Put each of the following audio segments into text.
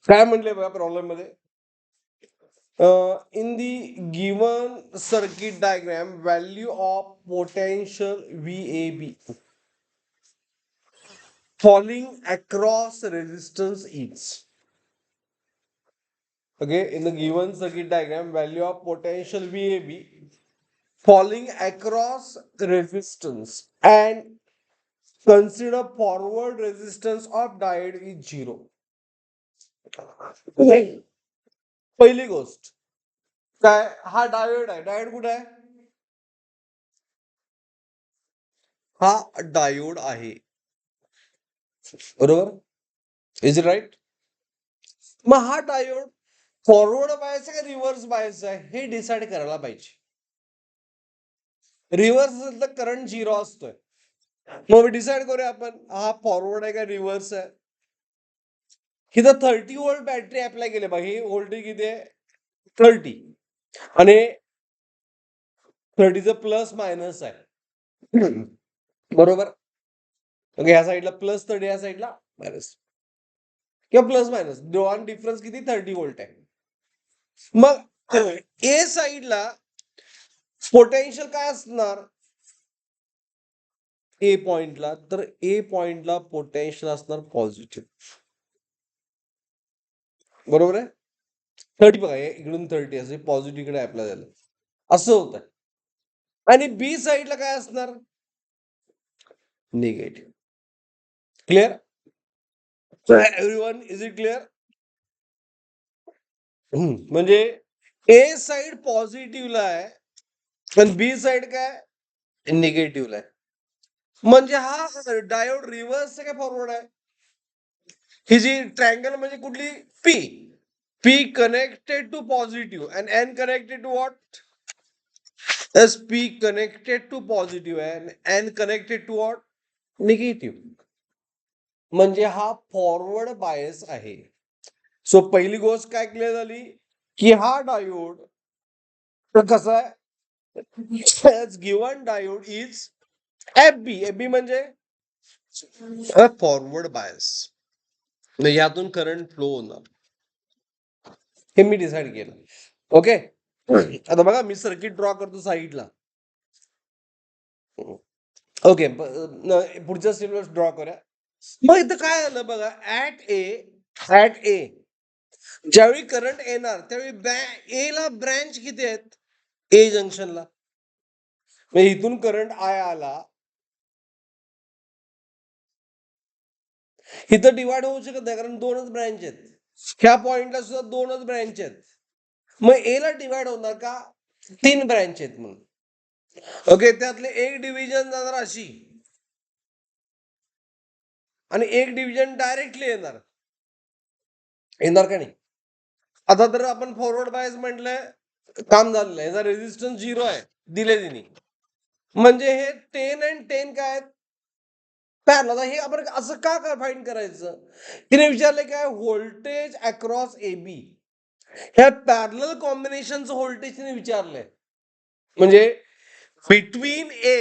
काय म्हटलंय बघा प्रॉब्लेम मध्ये, in the given circuit diagram, value of potential VAB falling across resistance is. Okay, in the given circuit diagram, value of potential VAB falling across resistance and consider forward resistance of diode is 0. पहिली गोष्ट काय, हा diode आहे. Diode कुठे आहे? हा diode आहे, बरोबर? Is it right? मग हा डायोड फॉरवर्ड बायस आहे का रिव्हर्स बायस आहे हे डिसाईड करायला पाहिजे. रिव्हर्स असेल तर करंट 0 असतोय. मग डिसाईड करूया आपण, हा फॉरवर्ड आहे का रिव्हर्स आहे. इथं 30 व्होल्ट बॅटरी अप्लाय केली बघा. ही व्होल्टेज किती आहे? 30. आणि 30चं प्लस मायनस आहे, बरोबर? ओके, ह्या साईडला प्लस 30, ह्या साईडला मायनस किंवा प्लस मायनस, दोन डिफरन्स किती? 30 व्होल्ट आहे. मग ए साईडला पोटेन्शियल काय असणार ए पॉइंटला? तर ए पॉइंटला पोटेन्शियल असणार पॉझिटिव्ह, बरोबर आहे? 30 बघा, इकडून 30 असे पॉझिटिव्ह इकडे अप्लाय झालं, असं होतं. आणि बी साईडला काय असणार? Negative. Clear? Everyone, is it clear? म्हणजे ए साईड पॉझिटिव्हला आहे आणि बी साईड काय? निगेटिव्हला आहे. म्हणजे हा डायोड रिव्हर्स आहे का फॉरवर्ड आहे? ही जी ट्रायंगल म्हणजे कुठली? P. P connected to positive and N connected to what? Yes. P connected to positive and N connected to what? Negative. म्हणजे हा फॉरवर्ड बायस आहे. सो पहिली गोष्ट काय क्लिअर झाली की हा डायोड कसा आहे? Given diode is FB. FB म्हणजे फॉरवर्ड बायस, यातून करंट फ्लो होणार, हे मी डिसाईड केलं. ओके, आता बघा मी सर्किट ड्रॉ करतो साईडला. ओके, पुढच्या स्टेपला ड्रॉ करूया. मग इथं काय झालं बघा, ऍट ए ज्यावेळी करंट येणार त्यावेळी ए ला ब्रँच किती आहेत? ए जंक्शनला. इथून करंट आय आला, इथं डिवाइड होऊ शकत नाही कारण दोनच ब्रँच आहेत. ह्या पॉइंटला सुद्धा दोनच ब्रँच आहेत. मग ए ला डिवाइड होणार का? 3 ब्रँच आहेत म्हणून. ओके, त्यातले एक डिव्हिजन जाणार अशी आणि एक डिव्हिजन डायरेक्टली येणार का नाही? आता तर आपण फॉरवर्ड बायस म्हटलंय, काम झालेलं आहे. याचा रेझिस्टन्स 0 आहे, दिले तिने. म्हणजे हे 10 आणि 10 काय आहेत? पॅरलल. हे आपण असं का फाइंड करायचं? तिने विचारलं काय? व्होल्टेज अक्रॉस ए बी, ह्या पॅरलल कॉम्बिनेशनचं व्होल्टेज तिने विचारलंय. म्हणजे बिटवीन ए,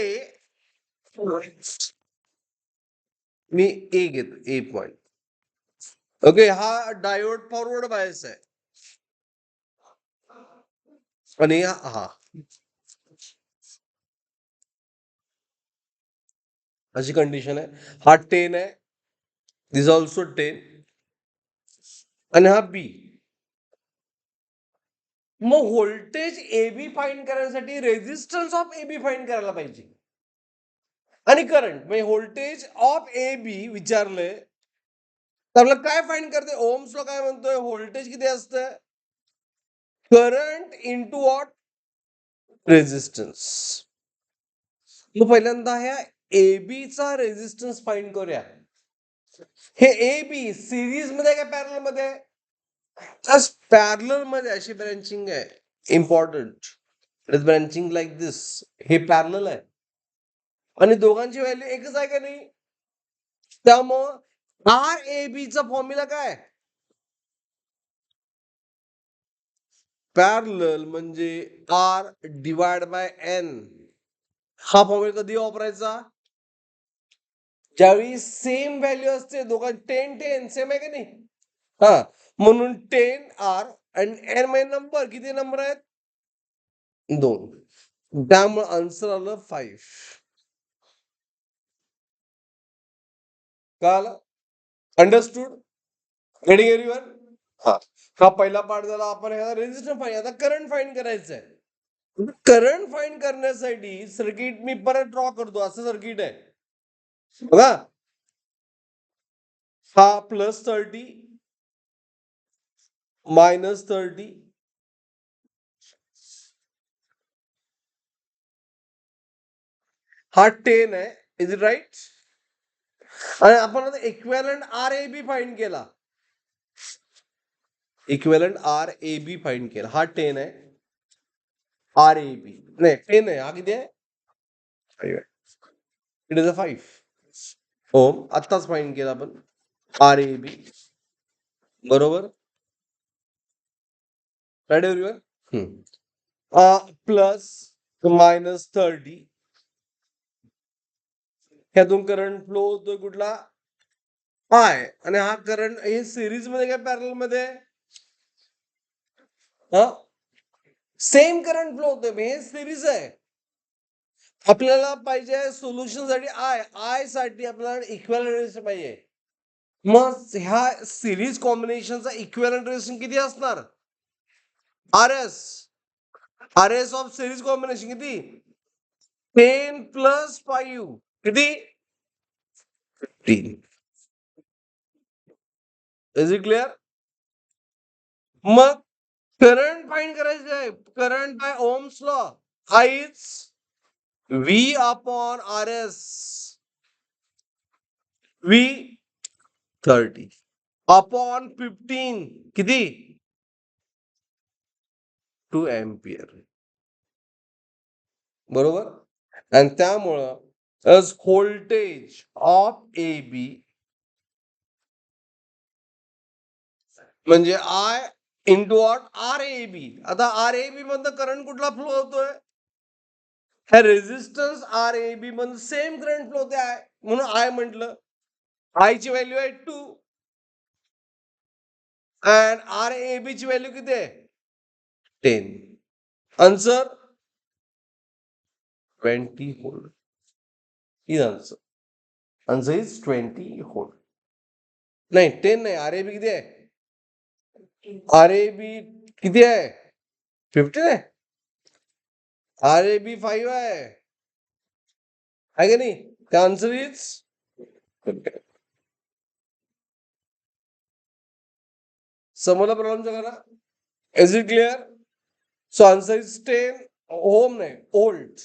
मी ए घेतो, ए पॉइंट. ओके, हा डायोड फॉरवर्ड बायस आहे आणि हा अशी कंडिशन आहे. हा 10 आहे, दिस ऑल्सो 10 आणि हा बी. मग व्होल्टेज ए बी फाइंड करण्यासाठी resistance of A B find करायला पाहिजे आणि करंट म्हणजे व्होल्टेज ऑफ ए बी विचारलंय तर आपल्याला काय फाइंड करते? ओम्स ला काय म्हणतोय? व्होल्टेज किती असतं? Current into what? रेझिस्टन्स. मग पहिल्यांदा ह्या ए बी चा रेझिस्टन्स फाइंड करूया. हे ए बी सिरीज मध्ये का पॅरलल मध्ये? जस्ट पॅरलल मध्ये. अशी ब्रँचिंग आहे, इम्पॉर्टंट. ब्रँचिंग लाईक दिस. हे पॅरलल आहे आणि दोघांची व्हॅल्यू एकच आहे का नाही? त्यामुळं आर ए बी चा फॉर्म्युला काय? पॅरलल म्हणजे आर डिवाइड बाय एन. हा फॉर्म्युला कधी वापरायचा? ज्यावेळी सेम व्हॅल्यू असते दोघां 10 10 सेम आहे का नाही? हा, म्हणून 10R आणि n म्हणजे नंबर किती नंबर आहेत 2 त्यामुळे आन्सर आलं 5 का आलं अंडरस्टूड गेटिंग एव्हरीवन हा पहिला पार्ट झाला आपण ह्याला रेजिस्टन्स फाईन आता करंट फाईन करायचं आहे करंट फाईन करण्यासाठी सर्किट मी परत ड्रॉ करतो असं सर्किट आहे बघा हा +30 -30 हा 10 आहे इज इट राईट आणि आपण आता इक्वेलंट RAB फाईंड केला इक्वेलंट RAB फाईंड केला हा 10 आहे RAB नाही 10 आहे हा किती आहे 5 आहे इट इज अ 5 ओम आत्ताच फाईंड केला आपण RAB बरोबर राईट एव्हरीवन प्लस -30 ह्यातून करंट फ्लो होतोय कुठला आय आणि हा करंट हे सिरीज मध्ये काय पॅरल मध्ये सेम करंट फ्लो होतोय हे सिरीज आहे आपल्याला पाहिजे सोल्युशन साठी आय साठी आपल्याला इक्वेलंट रेजिस्टन्स पाहिजे मग ह्या सिरीज कॉम्बिनेशनचा इक्वेलंट रेजिस्टन्स किती असणार RS ऑफ सिरीज कॉम्बिनेशन किती 10 + 5 किती 15 इज इट क्लिअर मग करंट फाईंड करायचं आहे करंट बाय ओम्स लॉ हा is V upon RS V30 upon 15 किती 2 एम्पियर बरोबर आणि त्यामुळं व्होल्टेज ऑफ AB म्हणजे I इंटू RAB आता RAB मधनं करंट कुठला फ्लो होतोय ह्या रेझिस्टन्स RAB मधून सेम करंट फ्लो होते आहे म्हणून I म्हटलं I ची व्हॅल्यू आहे 2 and RAB ची व्हॅल्यू किती आहे 10 answer 20 volt he answer answer is 20 volt नाही 10 नाही RAB किती आहे RAB किती आहे 15 आहे RAB 5 आहे का नाही the answer is समोरला प्रॉब्लेम करा is it clear so answer is 10 ओम नाही व्होल्ट